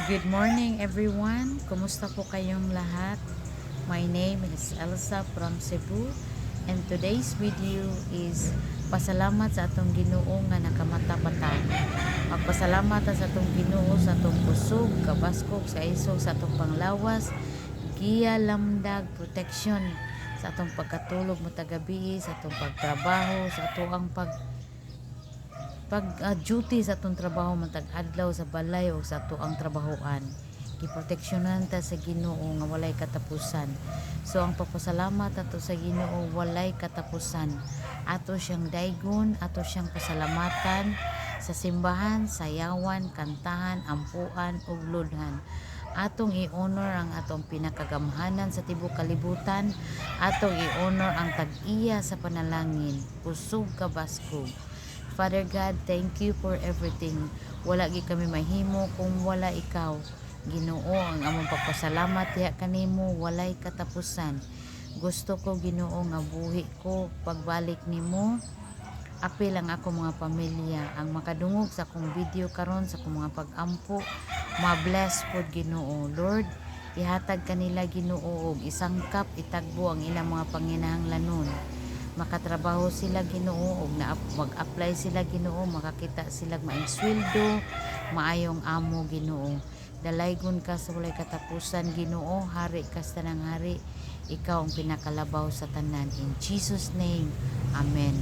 Good morning everyone. Kumusta po kayong lahat? My name is Elsa from Cebu and today's video is pasalamat sa atong Ginoo nga nakamata-bata. Magpasalamat sa atong Ginoo sa atong kusog, kabaskog, sa isog, sa atong panglawas, giya, lamdag, protection sa atong pagkatulog mo tagabi, sa atong pagtrabaho, sa atong duty sa atong trabaho matag adlaw sa balay o sa ato ang trabahoan. Giproteksyonan ta sa Ginoo nga walay katapusan. So ang papasalamat ato sa Ginoo walay katapusan. Ato siyang daygon, ato siyang pasalamatan sa simbahan, sayawan, kantahan, ampuan ug ludhan. Atong i-honor ang atong pinakagamhanan sa tibok kalibutan. Atong i-honor ang tag-iya sa panalangin. Kusog kabaskog. Father God, thank you for everything. Wala gi kami mahimo kung wala ikaw. Ginoo, ang among pagpasalamat diha kanimo walay katapusan. Gusto ko Ginoo nga buhi ko pagbalik nimo. Apil ang ako mga pamilya ang makadungog sa akong video karon sa akong mga pag-ampo. Ma-bless pod Ginoo. Lord, ihatag kanila Ginoo og isangkap itagbo ang ilang mga panginahanglanon. Makatrabaho sila Ginoo og mag-apply sila Ginoo, makakita sila maayong sweldo, maayong amo Ginoo. Dalaygon ka sa walay katapusan Ginoo, hari ka sa tanang hari. Ikaw ang pinakalabaw sa tanan. In Jesus name, Amen.